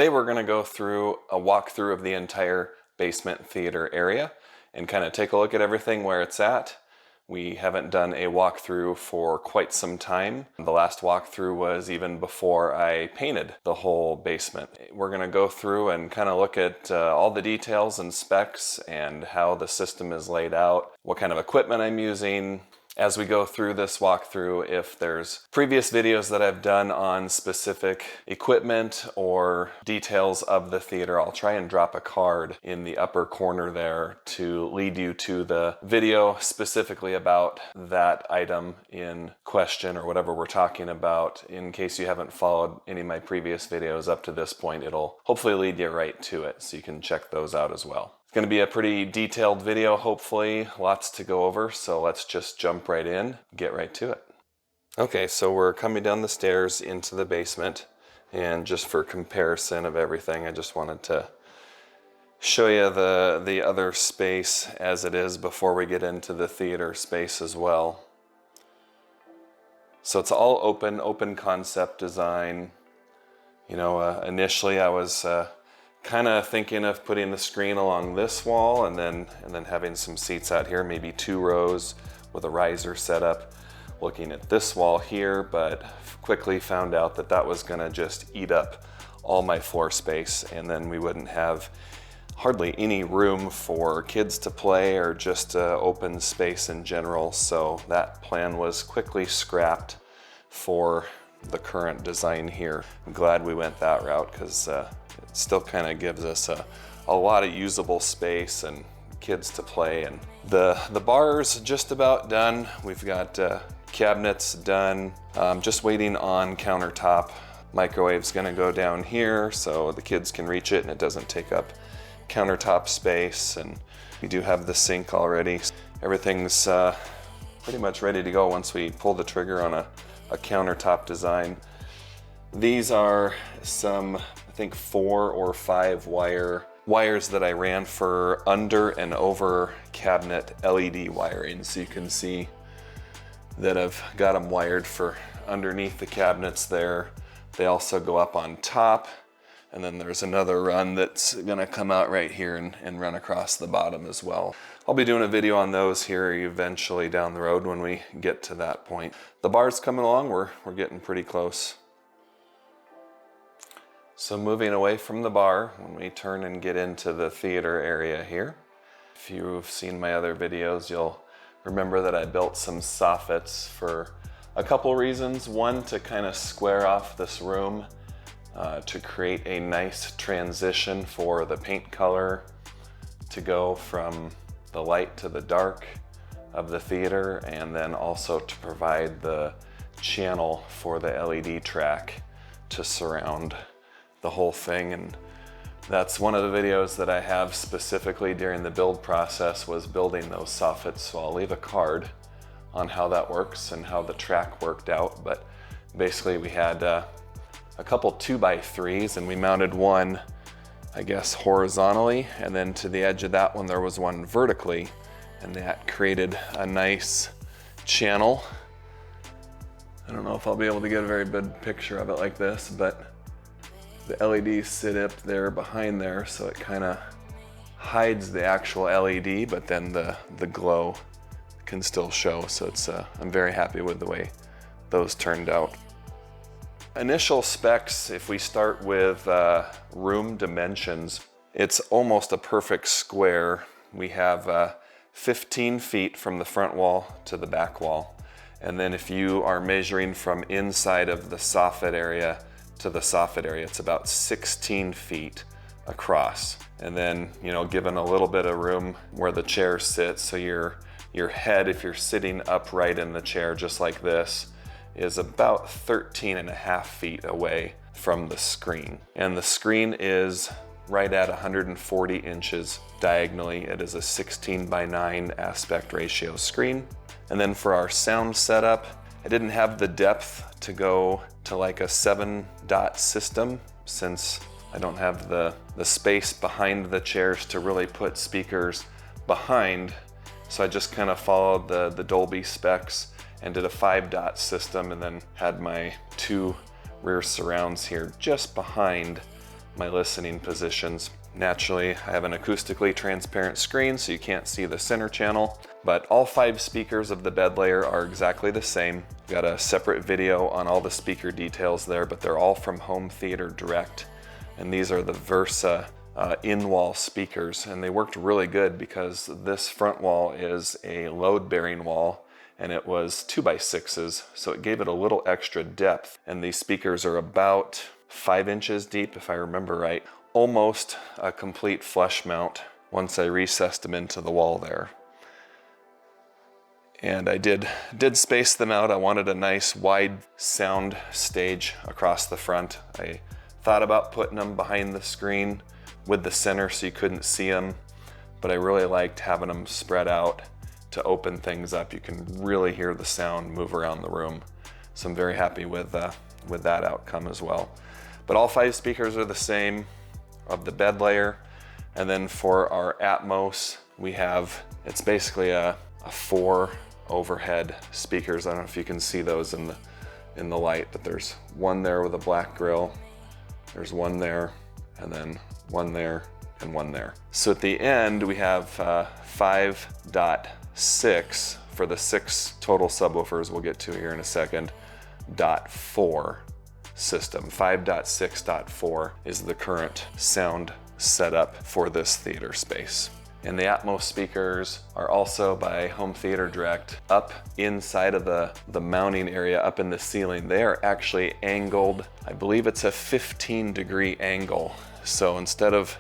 today we're going to go through a walkthrough of the entire basement theater area and kind of take a look at everything where it's at. We haven't done a walkthrough for quite some time. The last walkthrough was even before I painted the whole basement. We're going to go through and kind of look at all the details and specs and how the system is laid out, what kind of equipment I'm using. As we go through this walkthrough, if there's previous videos that I've done on specific equipment or details of the theater, I'll try and drop a card in the upper corner there to lead you to the video specifically about that item in question or whatever we're talking about. In case you haven't followed any of my previous videos up to this point, it'll hopefully lead you right to it, so you can check those out as well. It's going to be a pretty detailed video, hopefully, lots to go over, so let's just jump right in, get right to it. Okay, so we're coming down the stairs into the basement, and just for comparison of everything, I just wanted to show you the other space as it is before we get into the theater space as well. So it's all open concept design. You know, initially I was kind of thinking of putting the screen along this wall and then having some seats out here, maybe 2 rows with a riser setup, looking at this wall here, but quickly found out that that was going to just eat up all my floor space, and then we wouldn't have hardly any room for kids to play or just open space in general. So that plan was quickly scrapped for the current design here. I'm glad we went that route because it still kind of gives us a lot of usable space and kids to play. And the bar's just about done. We've got cabinets done. Just waiting on countertop. Microwave's gonna go down here so the kids can reach it and it doesn't take up countertop space. And we do have the sink already. Everything's pretty much ready to go once we pull the trigger on a countertop design. These are some, I think 4 or 5 wires that I ran for under and over cabinet LED wiring. So you can see that I've got them wired for underneath the cabinets there. They also go up on top, and then there's another run that's gonna come out right here and run across the bottom as well. I'll be doing a video on those here eventually down the road when we get to that point. The bar's coming along, we're getting pretty close. So moving away from the bar, when we turn and get into the theater area here, if you've seen my other videos, you'll remember that I built some soffits for a couple reasons. One, to kind of square off this room, to create a nice transition for the paint color to go from the light to the dark of the theater, and then also to provide the channel for the LED track to surround the whole thing. And that's one of the videos that I have specifically during the build process, was building those soffits. So I'll leave a card on how that works and how the track worked out. But basically we had a couple 2x3s, and we mounted one, I guess, horizontally, and then to the edge of that one there was one vertically, and that created a nice channel. I don't know if I'll be able to get a very good picture of it like this, but the LEDs sit up there behind there, so it kind of hides the actual LED, but then the glow can still show. So it's I'm very happy with the way those turned out. Initial specs, if we start with room dimensions, it's almost a perfect square. We have 15 feet from the front wall to the back wall. And then if you are measuring from inside of the soffit area to the soffit area, it's about 16 feet across. And then, you know, given a little bit of room where the chairs sit, so your head, if you're sitting upright in the chair just like this, is about 13.5 feet away from the screen. And the screen is right at 140 inches diagonally. It is a 16:9 aspect ratio screen. And then for our sound setup, I didn't have the depth to go to like a 7-dot system, since I don't have the space behind the chairs to really put speakers behind. So I just kind of followed the Dolby specs and did a 5-dot system, and then had my 2 rear surrounds here just behind my listening positions. Naturally, I have an acoustically transparent screen, so you can't see the center channel, but all 5 speakers of the bed layer are exactly the same. Got a separate video on all the speaker details there, but they're all from Home Theater Direct. And these are the Versa in-wall speakers, and they worked really good because this front wall is a load-bearing wall, and it was 2x6s, so it gave it a little extra depth. And these speakers are about 5 inches deep, if I remember right. Almost a complete flush mount once I recessed them into the wall there. And I did space them out. I wanted a nice wide sound stage across the front. I thought about putting them behind the screen with the center so you couldn't see them, but I really liked having them spread out to open things up. You can really hear the sound move around the room. So I'm very happy with that outcome as well. But all 5 speakers are the same of the bed layer. And then for our Atmos, we have, it's basically a 4 overhead speakers. I don't know if you can see those in the light, but there's one there with a black grill. There's one there, and then one there, and one there. So at the end, we have 5.6 for the 6 total subwoofers we'll get to here in a second, .4 system. 5.6.4 is the current sound setup for this theater space. And the Atmos speakers are also by Home Theater Direct. Up inside of the mounting area, up in the ceiling, they are actually angled. I believe it's a 15-degree angle. So instead of,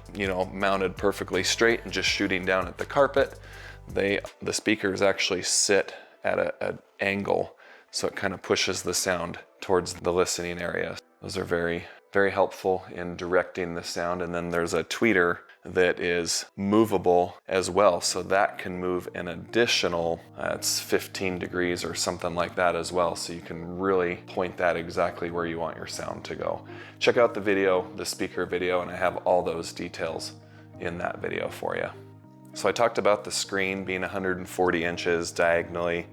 mounted perfectly straight and just shooting down at the carpet, the speakers actually sit at an angle. So it kind of pushes the sound towards the listening area. Those are very, very helpful in directing the sound. And then there's a tweeter that is movable as well. So that can move an additional, it's 15 degrees or something like that as well. So you can really point that exactly where you want your sound to go. Check out the video, the speaker video, and I have all those details in that video for you. So I talked about the screen being 140 inches diagonally.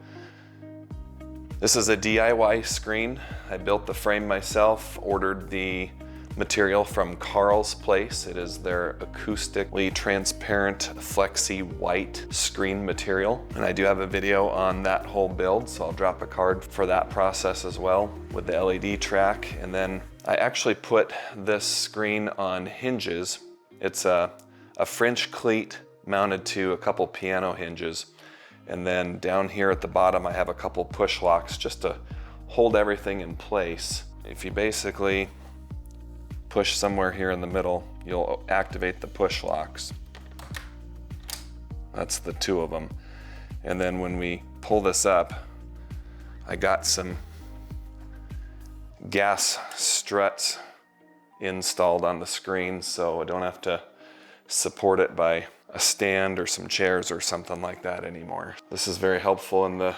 This is a DIY screen. I built the frame myself, ordered the material from Carl's Place. It is their acoustically transparent flexi white screen material. And I do have a video on that whole build, so I'll drop a card for that process as well with the LED track. And then I actually put this screen on hinges. It's a French cleat mounted to a couple piano hinges. And then down here at the bottom, I have a couple push locks just to hold everything in place. If you basically push somewhere here in the middle, you'll activate the push locks. That's the 2 of them. And then when we pull this up, I got some gas struts installed on the screen, so I don't have to support it by a stand or some chairs or something like that anymore. This is very helpful in the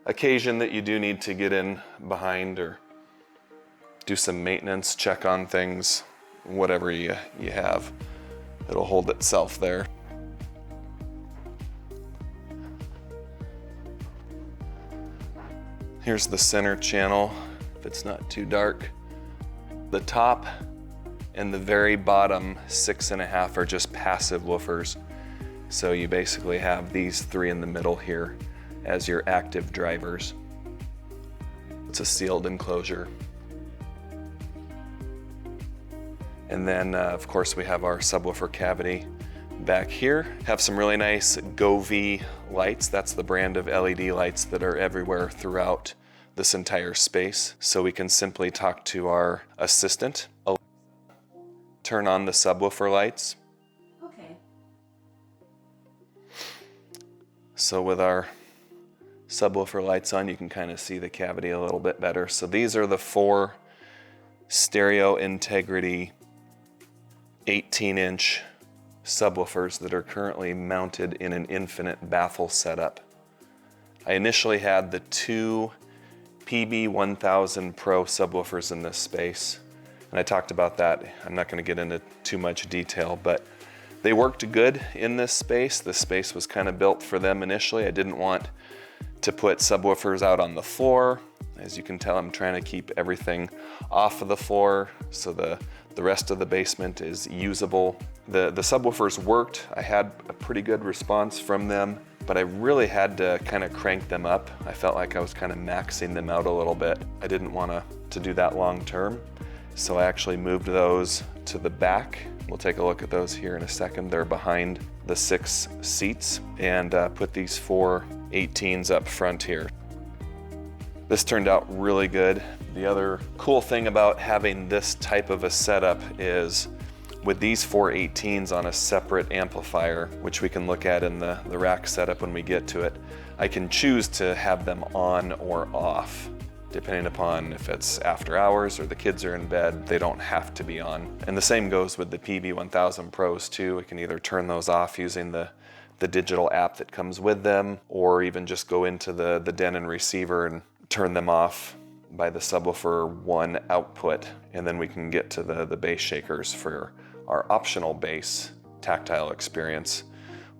occasion that you do need to get in behind or do some maintenance, check on things, whatever you have. It'll hold itself there. Here's the center channel, if it's not too dark. The top and the very bottom 6.5 are just passive woofers. So you basically have these 3 in the middle here as your active drivers. It's a sealed enclosure. And then of course we have our subwoofer cavity back here. Have some really nice Govee lights. That's the brand of LED lights that are everywhere throughout this entire space. So we can simply talk to our assistant. Turn on the subwoofer lights. Okay. So with our subwoofer lights on, you can kind of see the cavity a little bit better. So these are the 4 stereo integrity 18-inch subwoofers that are currently mounted in an infinite baffle setup. I initially had the 2 PB1000 Pro subwoofers in this space. And I talked about that. I'm not going to get into too much detail, but they worked good in this space. This space was kind of built for them initially. I didn't want to put subwoofers out on the floor. As you can tell, I'm trying to keep everything off of the floor so the The rest of the basement is usable. The subwoofers worked. I had a pretty good response from them, but I really had to kind of crank them up. I felt like I was kind of maxing them out a little bit. I didn't want to do that long term, so I actually moved those to the back. We'll take a look at those here in a second. They're behind the 6 seats, and put these 4 18s up front here. This turned out really good. The other cool thing about having this type of a setup is with these 4 18s on a separate amplifier, which we can look at in the rack setup when we get to it, I can choose to have them on or off. Depending upon if it's after hours or the kids are in bed, they don't have to be on. And the same goes with the PB1000 Pros too. We can either turn those off using the digital app that comes with them, or even just go into the Denon receiver and turn them off by the Subwoofer 1 output. And then we can get to the bass shakers for our optional bass tactile experience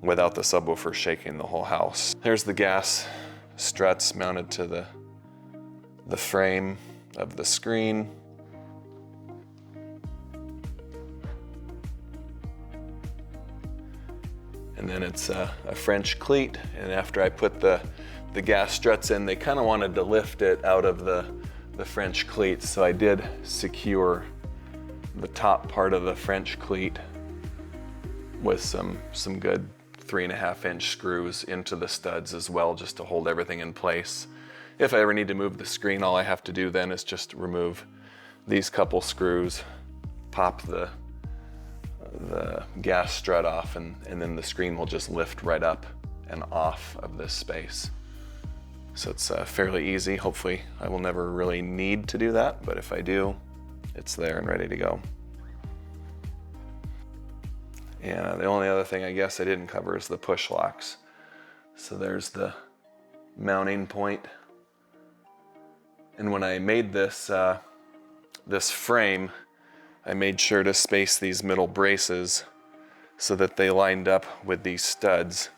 without the subwoofer shaking the whole house. There's the gas struts mounted to the frame of the screen. And then it's a French cleat, and after I put the gas struts in, they kind of wanted to lift it out of the French cleat, so I did secure the top part of the French cleat with some good 3.5-inch screws into the studs as well, just to hold everything in place. If I ever need to move the screen, all I have to do then is just remove these couple screws, pop the gas strut off, and then the screen will just lift right up and off of this space. So it's fairly easy. Hopefully I will never really need to do that, but if I do, it's there and ready to go. And the only other thing I guess I didn't cover is the push locks. So there's the mounting point. And when I made this frame, I made sure to space these middle braces so that they lined up with these studs,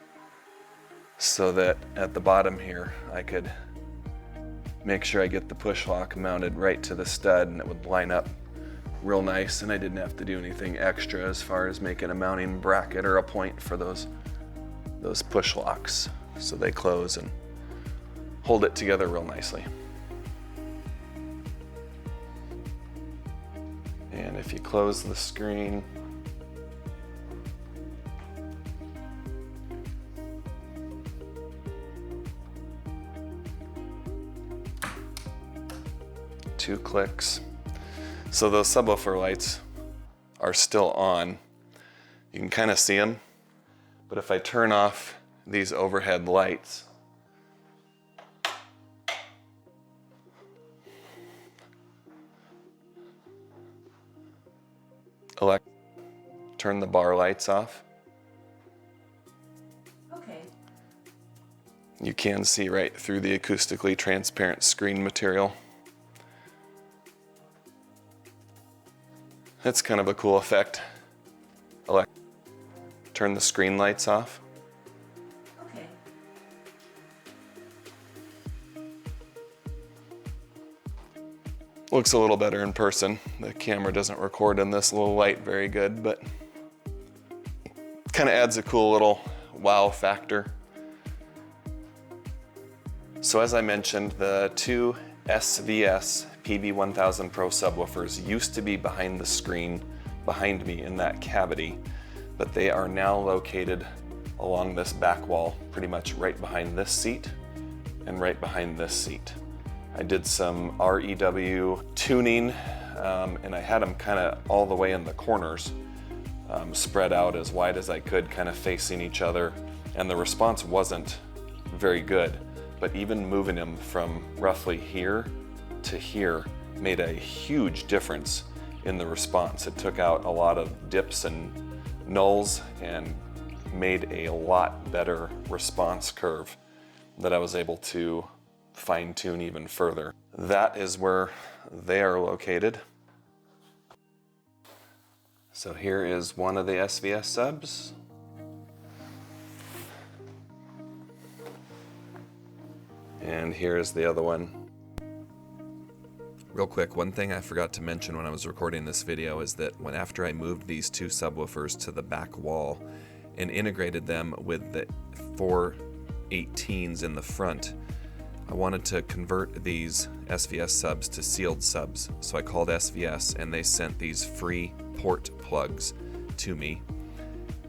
so that at the bottom here I could make sure I get the push lock mounted right to the stud, and it would line up real nice, and I didn't have to do anything extra as far as making a mounting bracket or a point for those push locks, so they close and hold it together real nicely. And if you close the screen, two clicks. So those subwoofer lights are still on. You can kind of see them, but if I turn off these overhead lights, turn the bar lights off. Okay. You can see right through the acoustically transparent screen material. That's kind of a cool effect. Turn the screen lights off. Okay. Looks a little better in person. The camera doesn't record in this little light very good, but kind of adds a cool little wow factor. So as I mentioned, the two SVS PB1000 Pro subwoofers used to be behind the screen behind me in that cavity, but they are now located along this back wall, pretty much right behind this seat and right behind this seat. I did some REW tuning, and I had them kind of all the way in the corners, spread out as wide as I could, kind of facing each other, and the response wasn't very good. But even moving them from roughly here to here made a huge difference in the response. It took out a lot of dips and nulls and made a lot better response curve that I was able to fine tune even further. That is where they are located. So here is one of the SVS subs. And here is the other one Real quick, one thing I forgot to mention when I was recording this video is that after I moved these two subwoofers to the back wall and integrated them with the 418s in the front, I wanted to convert these SVS subs to sealed subs. So I called SVS and they sent these free port plugs to me.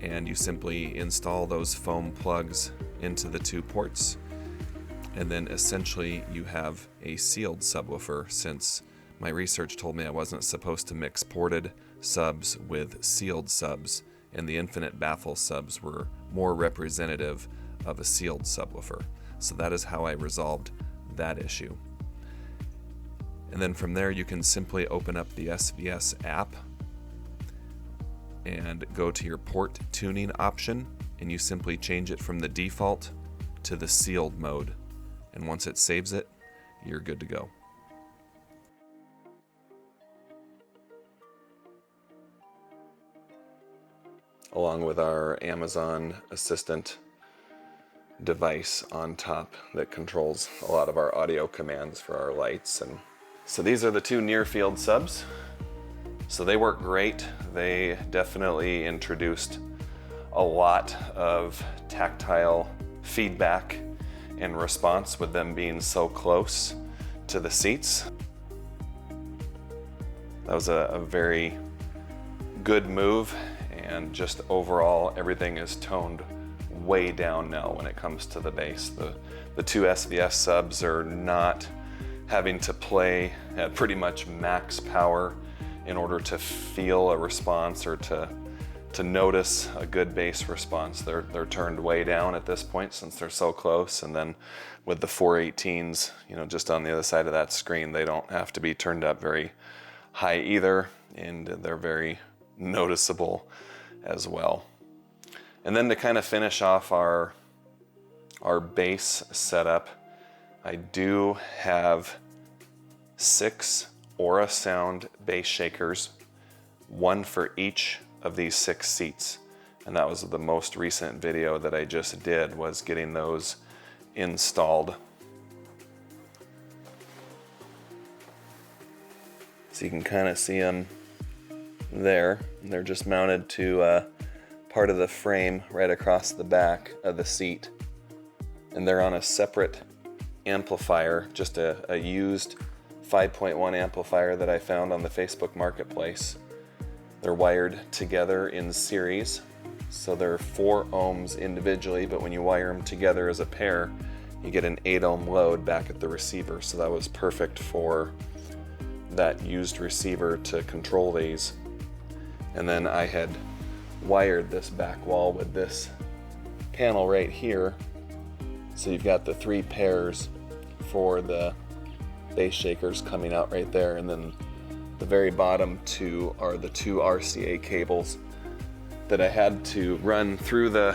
And you simply install those foam plugs into the two ports, and then essentially you have a sealed subwoofer, since my research told me I wasn't supposed to mix ported subs with sealed subs, and the infinite baffle subs were more representative of a sealed subwoofer. So that is how I resolved that issue. And then from there you can simply open up the SVS app and go to your port tuning option, and you simply change it from the default to the sealed mode. And once it saves it, you're good to go. Along with our Amazon Assistant device on top that controls a lot of our audio commands for our lights. And so these are the two near field subs. So they work great. They definitely introduced a lot of tactile feedback and response with them being so close to the seats. That was a very good move, and just overall everything is toned way down now when it comes to the bass. The two SVS subs are not having to play at pretty much max power in order to feel a response or to notice a good bass response. They're turned way down at this point since they're so close. And then with the 418s, just on the other side of that screen, they don't have to be turned up very high either, and they're very noticeable as well. And then to kind of finish off our bass setup, I do have 6 Aura Sound bass shakers, one for each of these 6 seats. And that was the most recent video that I just did, was getting those installed. So you can kind of see them there. They're just mounted to part of the frame right across the back of the seat. And they're on a separate amplifier, just a used 5.1 amplifier that I found on the Facebook Marketplace. They're wired together in series, so they're 4 ohms individually, but when you wire them together as a pair, you get an 8 ohm load back at the receiver. So that was perfect for that used receiver to control these. And then I had wired this back wall with this panel right here. So you've got the 3 pairs for the bass shakers coming out right there, and then the very bottom 2 are the 2 RCA cables that I had to run through the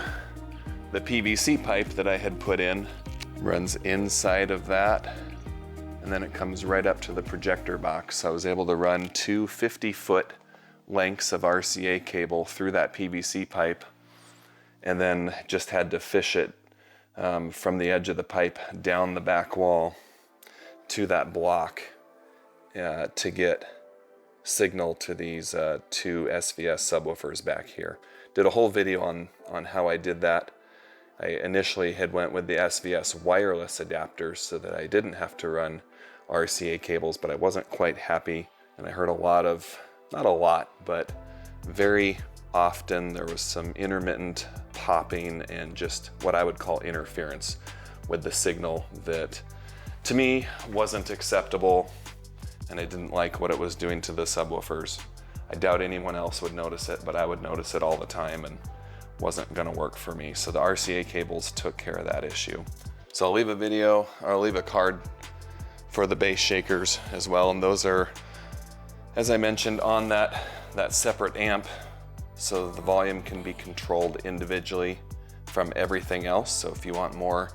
PVC pipe that I had put in. Runs inside of that, and then it comes right up to the projector box. So I was able to run 2 50-foot lengths of RCA cable through that PVC pipe, and then just had to fish it from the edge of the pipe down the back wall to that block to get signal to these 2 SVS subwoofers back here. Did a whole video on how I did that. I initially had went with the SVS wireless adapters so that I didn't have to run RCA cables, but I wasn't quite happy, and I heard a lot of, not a lot, but very often there was some intermittent popping and just what I would call interference with the signal that to me wasn't acceptable, and I didn't like what it was doing to the subwoofers. I doubt anyone else would notice it, but I would notice it all the time, and wasn't gonna work for me. So the RCA cables took care of that issue. So I'll leave a video, or I'll leave a card for the bass shakers as well, and those are, as I mentioned, on that separate amp, so the volume can be controlled individually from everything else. So if you want more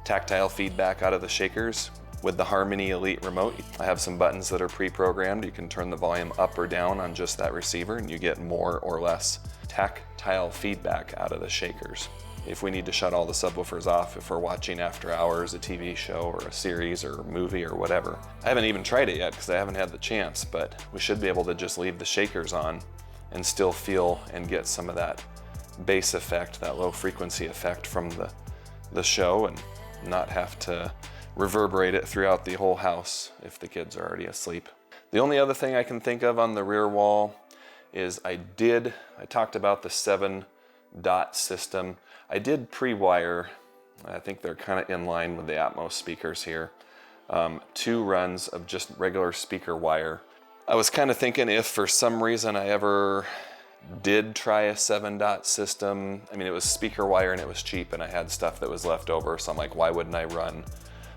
tactile feedback out of the shakers, with the Harmony Elite remote, I have some buttons that are pre-programmed. You can turn the volume up or down on just that receiver, and you get more or less tactile feedback out of the shakers. if we need to shut all the subwoofers off if we're watching after hours a TV show or a series or a movie or whatever. I haven't even tried it yet because I haven't had the chance, but we should be able to just leave the shakers on and still feel and get some of that bass effect, that low frequency effect from the show, and not have to reverberate it throughout the whole house if the kids are already asleep. The only other thing I can think of on the rear wall is I talked about the 7-dot system. I did pre-wire, I think they're kind of in line with the Atmos speakers here, 2 runs of just regular speaker wire. I was kind of thinking if for some reason I ever did try a 7-dot system, I mean, it was speaker wire and it was cheap and I had stuff that was left over, so I'm like, why wouldn't I run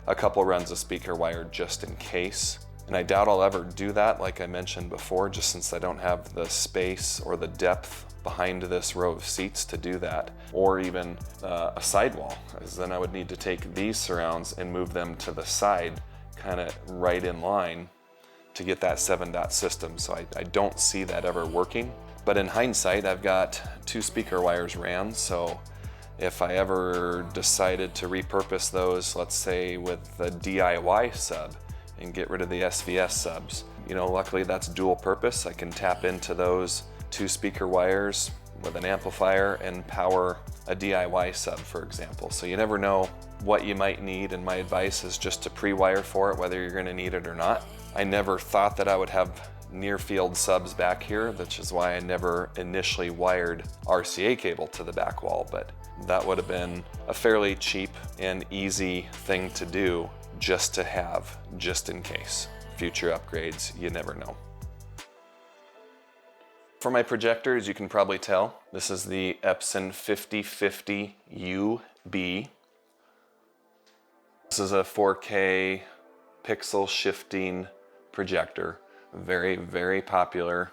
a couple runs of speaker wire just in case? And I doubt I'll ever do that, like I mentioned before, just since I don't have the space or the depth behind this row of seats to do that, or even a sidewall, as then I would need to take these surrounds and move them to the side, kind of right in line to get that 7-dot system. So I don't see that ever working. But in hindsight, I've got 2 speaker wires ran, so if I ever decided to repurpose those, let's say with the DIY sub and get rid of the SVS subs, you know, luckily that's dual purpose. I can tap into those 2 speaker wires with an amplifier and power a DIY sub, for example. So you never know what you might need, and my advice is just to pre-wire for it, whether you're gonna need it or not. I never thought that I would have near field subs back here, which is why I never initially wired RCA cable to the back wall, but that would have been a fairly cheap and easy thing to do just to have, just in case. Future upgrades, you never know. For my projector, as you can probably tell, this is the Epson 5050UB. This is a 4K pixel shifting projector. Very, very popular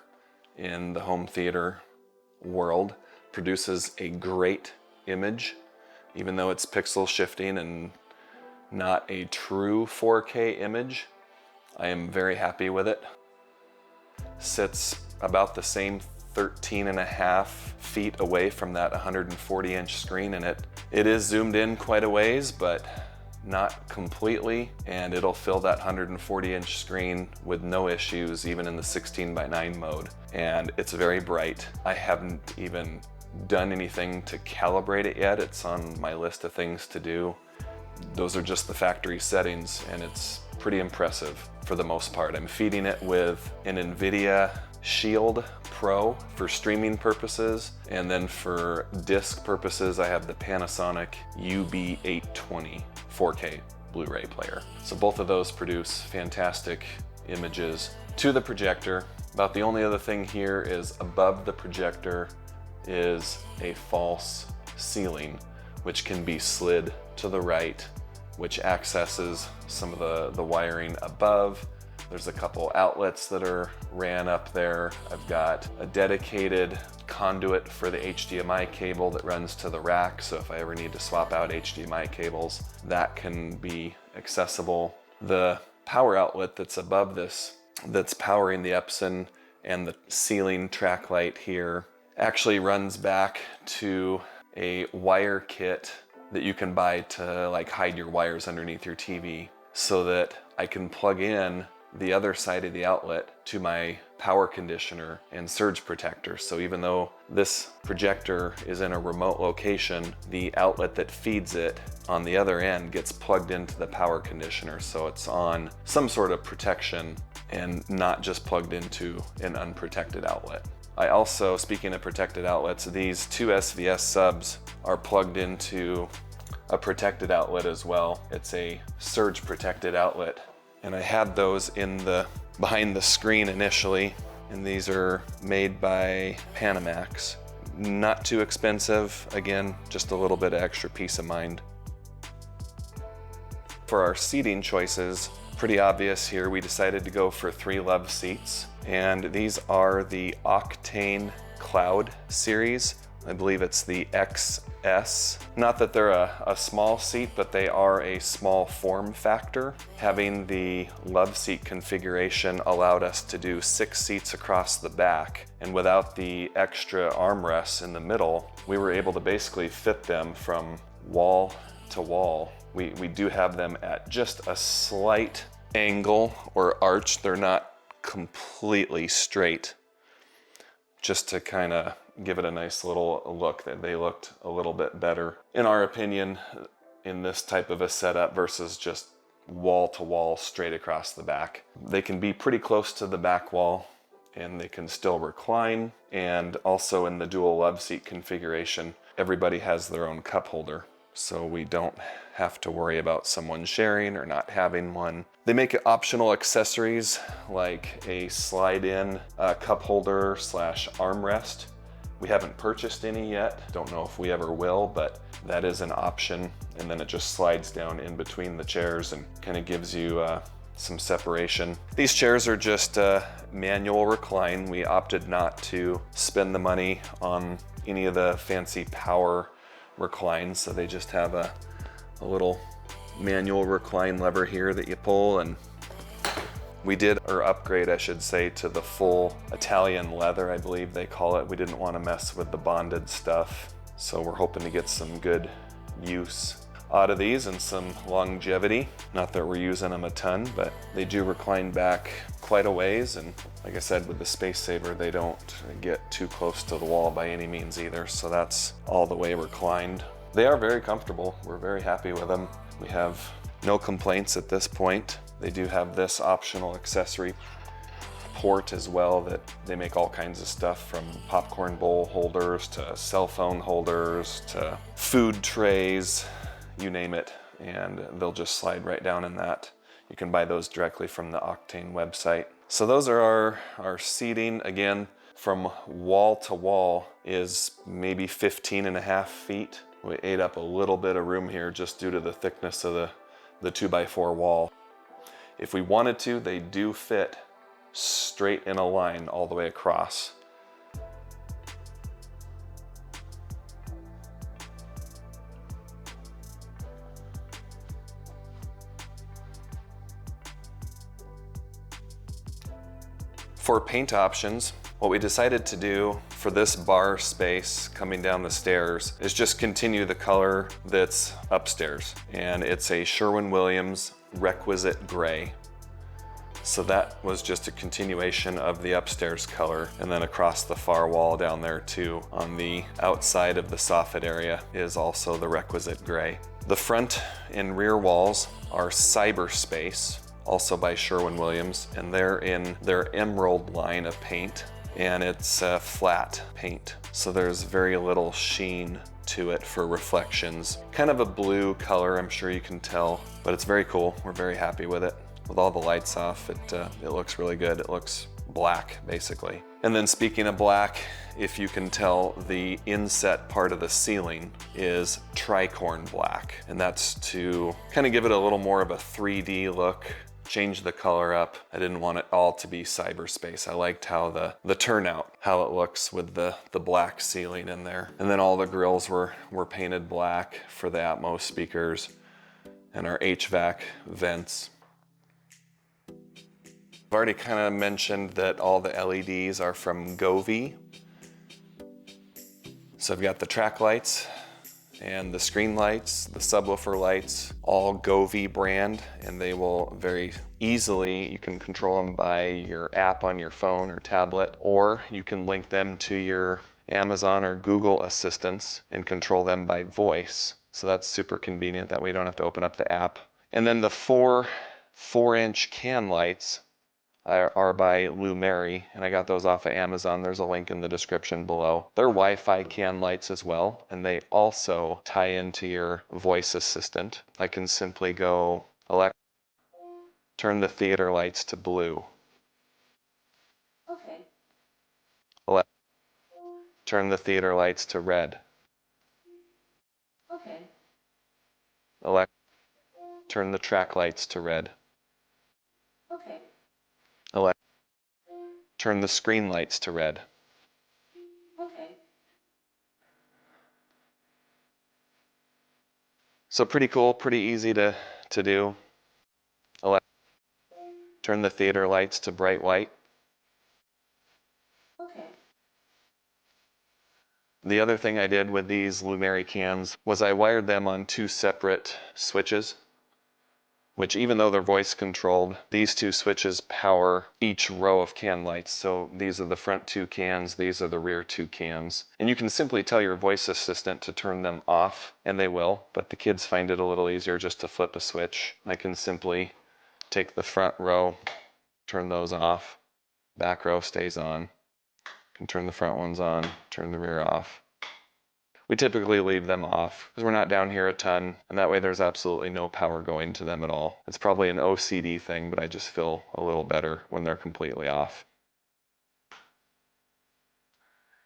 in the home theater world. Produces a great image, even though it's pixel shifting and not a true 4K image. I am very happy with it. Sits about the same 13.5 feet away from that 140-inch screen, and it is zoomed in quite a ways, but not completely, and it'll fill that 140-inch screen with no issues, even in the 16:9 mode. And it's very bright. I haven't even done anything to calibrate it yet. It's on my list of things to do. Those are just the factory settings, and it's pretty impressive for the most part. I'm feeding it with an NVIDIA Shield Pro for streaming purposes, and then for disc purposes I have the Panasonic UB820 4K Blu-ray player. So both of those produce fantastic images to the projector. About the only other thing here is above the projector is a false ceiling, which can be slid to the right, which accesses some of the wiring above. There's a couple outlets that are ran up there. I've got a dedicated conduit for the HDMI cable that runs to the rack, so if I ever need to swap out HDMI cables, that can be accessible. The power outlet that's above this, that's powering the Epson and the ceiling track light here, actually runs back to a wire kit that you can buy to like hide your wires underneath your TV, so that I can plug in the other side of the outlet to my power conditioner and surge protector. So even though this projector is in a remote location, the outlet that feeds it on the other end gets plugged into the power conditioner, so it's on some sort of protection and not just plugged into an unprotected outlet. I also, speaking of protected outlets, these 2 SVS subs are plugged into a protected outlet as well. It's a surge protected outlet, and I had those behind the screen initially, and these are made by Panamax. Not too expensive, again, just a little bit of extra peace of mind. For our seating choices, pretty obvious here, we decided to go for 3 love seats, and these are the Octane Cloud series, I believe it's the XS. Not that they're a small seat, but they are a small form factor. Having the love seat configuration allowed us to do 6 seats across the back, and without the extra armrests in the middle, we were able to basically fit them from wall to wall. We do have them at just a slight angle or arch. They're not completely straight, just to kind of give it a nice little look, that they looked a little bit better, in our opinion, in this type of a setup versus just wall to wall straight across the back. They can be pretty close to the back wall and they can still recline. And also in the dual love seat configuration, everybody has their own cup holder, so we don't have to worry about someone sharing or not having one. They make optional accessories like a slide-in cup holder slash armrest. We haven't purchased any yet. Don't know if we ever will, but that is an option. And then it just slides down in between the chairs and kind of gives you some separation. These chairs are just manual recline. We opted not to spend the money on any of the fancy power reclines, so they just have a little manual recline lever here that you pull, and we did, or upgrade I should say, to the full Italian leather, I believe they call it. We didn't want to mess with the bonded stuff, so we're hoping to get some good use out of these and some longevity. Not that we're using them a ton, but they do recline back quite a ways, and like I said, with the Space Saver, they don't get too close to the wall by any means either, so that's all the way reclined. They are very comfortable. We're very happy with them. We have no complaints at this point. They do have this optional accessory port as well, that they make all kinds of stuff from popcorn bowl holders to cell phone holders to food trays, you name it, and they'll just slide right down in that. You can buy those directly from the Octane website. So those are our seating. Again, from wall to wall is maybe 15.5 feet. We ate up a little bit of room here just due to the thickness of the 2x4 wall. If we wanted to, they do fit straight in a line all the way across. For paint options, what we decided to do for this bar space coming down the stairs is just continue the color that's upstairs. And it's a Sherwin-Williams Requisite Gray. So that was just a continuation of the upstairs color. And then across the far wall down there too, on the outside of the soffit area, is also the Requisite Gray. The front and rear walls are Cyberspace, also by Sherwin-Williams, and they're in their Emerald line of paint, and it's flat paint. So there's very little sheen to it for reflections. Kind of a blue color, I'm sure you can tell, but it's very cool. We're very happy with it. With all the lights off, it looks really good. It looks black, basically. And then speaking of black, if you can tell, the inset part of the ceiling is tricorn black, and that's to kind of give it a little more of a 3D look. Change the color up. I didn't want it all to be cyberspace. I liked how the turnout, how it looks with the black ceiling in there. And then all the grills were painted black for the Atmos speakers and our HVAC vents. I've already kind of mentioned that all the LEDs are from Govee. So I've got the track lights and the screen lights, the subwoofer lights, all Govee brand, and they will very easily, you can control them by your app on your phone or tablet, or you can link them to your Amazon or Google assistants and control them by voice. So that's super convenient, that way you don't have to open up the app. And then the 4-inch can lights are by Lou Mary, and I got those off of Amazon. There's a link in the description below. They're Wi-Fi can lights as well, and they also tie into your voice assistant. I can simply go, Alexa, turn the theater lights to blue. Okay. Alexa, turn the theater lights to red. Okay. Alexa, turn the track lights to red. Okay. Alexa, turn the screen lights to red. Okay. So pretty cool, pretty easy to do. Turn the theater lights to bright white. Okay. The other thing I did with these Lumeri cans was I wired them on 2 separate switches, which even though they're voice controlled, these 2 switches power each row of can lights. So these are the front 2 cans, these are the rear 2 cans. And you can simply tell your voice assistant to turn them off, and they will, but the kids find it a little easier just to flip a switch. I can simply take the front row, turn those off, back row stays on. Can turn the front ones on, turn the rear off. We typically leave them off because we're not down here a ton, and that way there's absolutely no power going to them at all. It's probably an OCD thing, but I just feel a little better when they're completely off.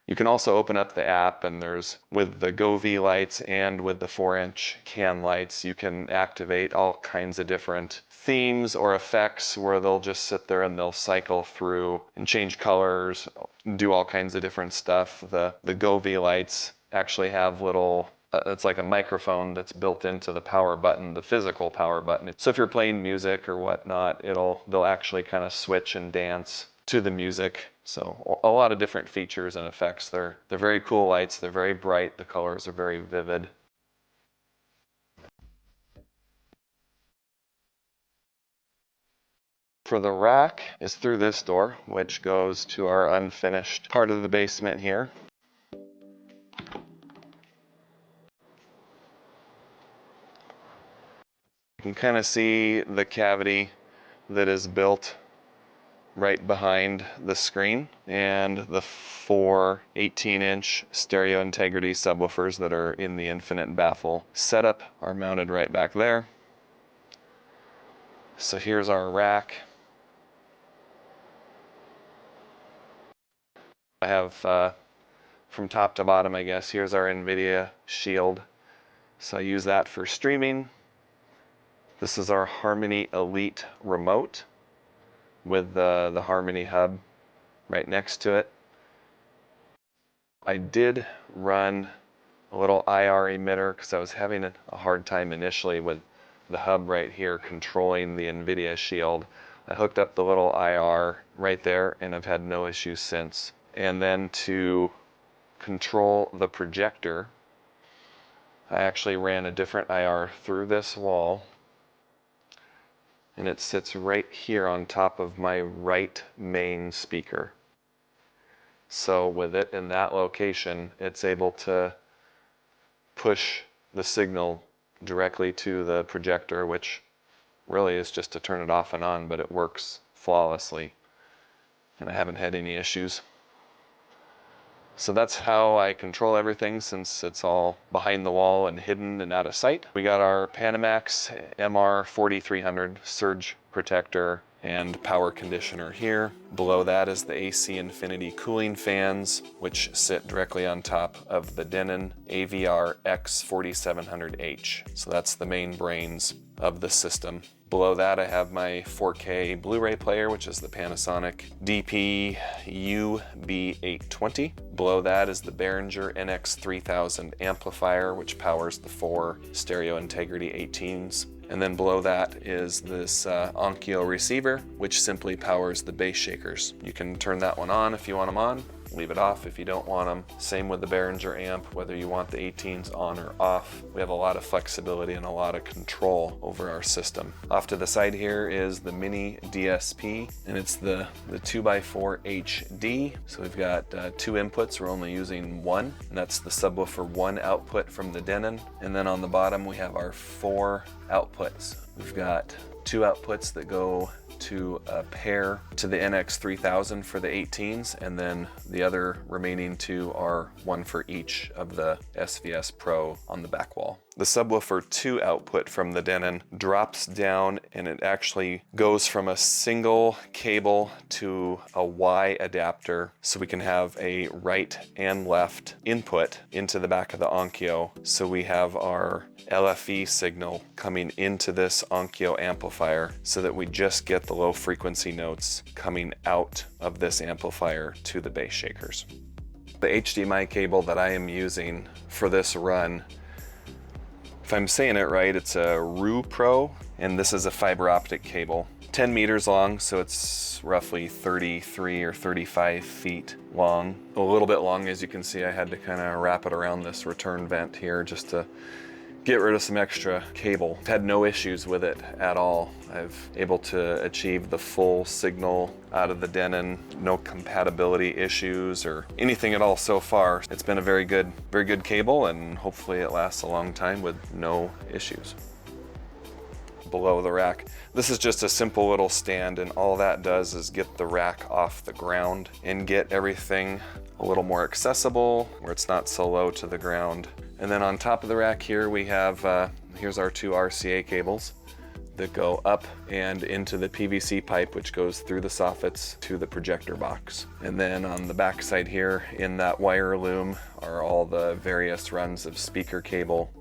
You can also open up the app, and there's, with the GoV lights and with the 4-inch can lights, you can activate all kinds of different themes or effects where they'll just sit there and they'll cycle through and change colors, do all kinds of different stuff. The GoV lights actually have little, it's like a microphone that's built into the power button, the physical power button. So if you're playing music or whatnot, they'll actually kind of switch and dance to the music. So a lot of different features and effects. They're very cool lights. They're very bright. The colors are very vivid. For the rack is through this door, which goes to our unfinished part of the basement here. You can kind of see the cavity that is built right behind the screen, and the 4 18-inch stereo integrity subwoofers that are in the infinite baffle setup are mounted right back there. So here's our rack. I have from top to bottom, I guess, here's our NVIDIA Shield. So I use that for streaming. This is our Harmony Elite remote with the Harmony hub right next to it. I did run a little IR emitter because I was having a hard time initially with the hub right here controlling the NVIDIA Shield. I hooked up the little IR right there, and I've had no issues since. And then to control the projector, I actually ran a different IR through this wall, and it sits right here on top of my right main speaker. So with it in that location, it's able to push the signal directly to the projector, which really is just to turn it off and on, but it works flawlessly, and I haven't had any issues. So that's how I control everything, since it's all behind the wall and hidden and out of sight. We got our Panamax MR4300 surge protector and power conditioner here. Below that is the AC Infinity cooling fans, which sit directly on top of the Denon AVR X4700H. So that's the main brains of the system. Below that I have my 4K Blu-ray player, which is the Panasonic DP UB820. Below that is the Behringer NX3000 amplifier, which powers the 4 stereo integrity 18s. And then below that is this Onkyo receiver, which simply powers the bass shakers. You can turn that one on if you want them on, leave it off if you don't want them. Same with the Behringer amp, whether you want the 18s on or off. We have a lot of flexibility and a lot of control over our system. Off to the side here is the mini DSP, and it's the 2x4 HD. So we've got 2 inputs, we're only using 1, and that's the Subwoofer 1 output from the Denon. And then on the bottom we have our 4 outputs. We've got 2 outputs that go to a pair to the NX3000 for the 18s, and then the other remaining 2 are 1 for each of the SVS Pro on the back wall. The Subwoofer 2 output from the Denon drops down, and it actually goes from a single cable to a Y adapter, so we can have a right and left input into the back of the Onkyo. So we have our LFE signal coming into this Onkyo amplifier, so that we just get the low frequency notes coming out of this amplifier to the bass shakers. The HDMI cable that I am using for this run If I'm saying it right, it's a RU Pro, and this is a fiber optic cable. 10 meters long, so it's roughly 33 or 35 feet long. A little bit long, as you can see. I had to kind of wrap it around this return vent here just to get rid of some extra cable. I've had no issues with it at all. I've able to achieve the full signal out of the Denon, no compatibility issues or anything at all so far. It's been a very good cable, and hopefully it lasts a long time with no issues. Below the rack, this is just a simple little stand, and all that does is get the rack off the ground and get everything a little more accessible where it's not so low to the ground. And then on top of the rack here we have, here's our 2 RCA cables that go up and into the PVC pipe, which goes through the soffits to the projector box. And then on the back side here in that wire loom are all the various runs of speaker cable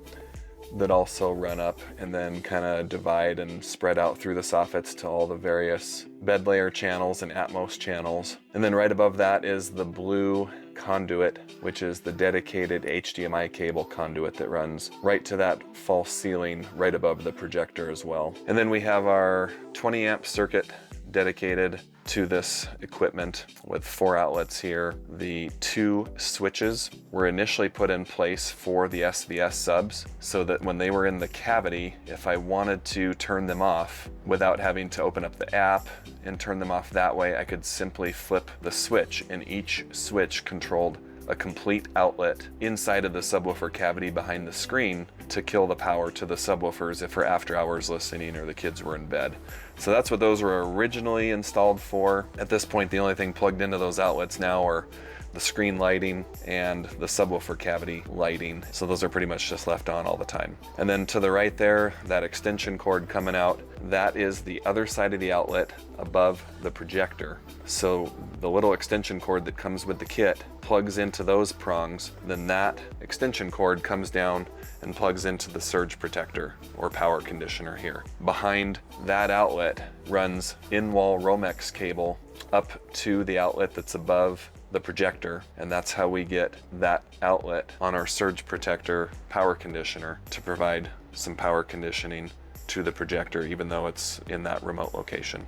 that also run up and then kind of divide and spread out through the soffits to all the various bed layer channels and Atmos channels. And then right above that is the blue conduit, which is the dedicated HDMI cable conduit that runs right to that false ceiling right above the projector as well. And then we have our 20 amp circuit dedicated to this equipment with 4 outlets here. The 2 switches were initially put in place for the SVS subs so that when they were in the cavity, if I wanted to turn them off without having to open up the app and turn them off that way, I could simply flip the switch, and each switch controlled a complete outlet inside of the subwoofer cavity behind the screen to kill the power to the subwoofers if for after hours listening or the kids were in bed. So that's what those were originally installed for. At this point, the only thing plugged into those outlets now are the screen lighting and the subwoofer cavity lighting. So those are pretty much just left on all the time. And then to the right there, that extension cord coming out, that is the other side of the outlet above the projector. So the little extension cord that comes with the kit plugs into those prongs, then that extension cord comes down and plugs into the surge protector or power conditioner here. Behind that outlet runs in-wall Romex cable up to the outlet that's above the projector, and that's how we get that outlet on our surge protector power conditioner to provide some power conditioning to the projector, even though it's in that remote location.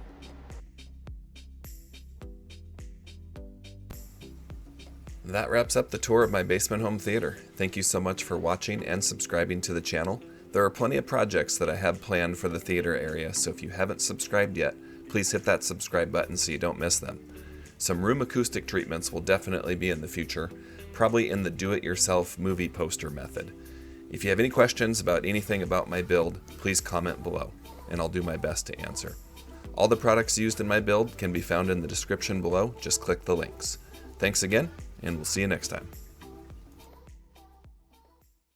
That wraps up the tour of my basement home theater. Thank you so much for watching and subscribing to the channel. There are plenty of projects that I have planned for the theater area, so if you haven't subscribed yet, please hit that subscribe button so you don't miss them. Some room acoustic treatments will definitely be in the future, probably in the do-it-yourself movie poster method. If you have any questions about anything about my build, please comment below, and I'll do my best to answer. All the products used in my build can be found in the description below. Just click the links. Thanks again, and we'll see you next time.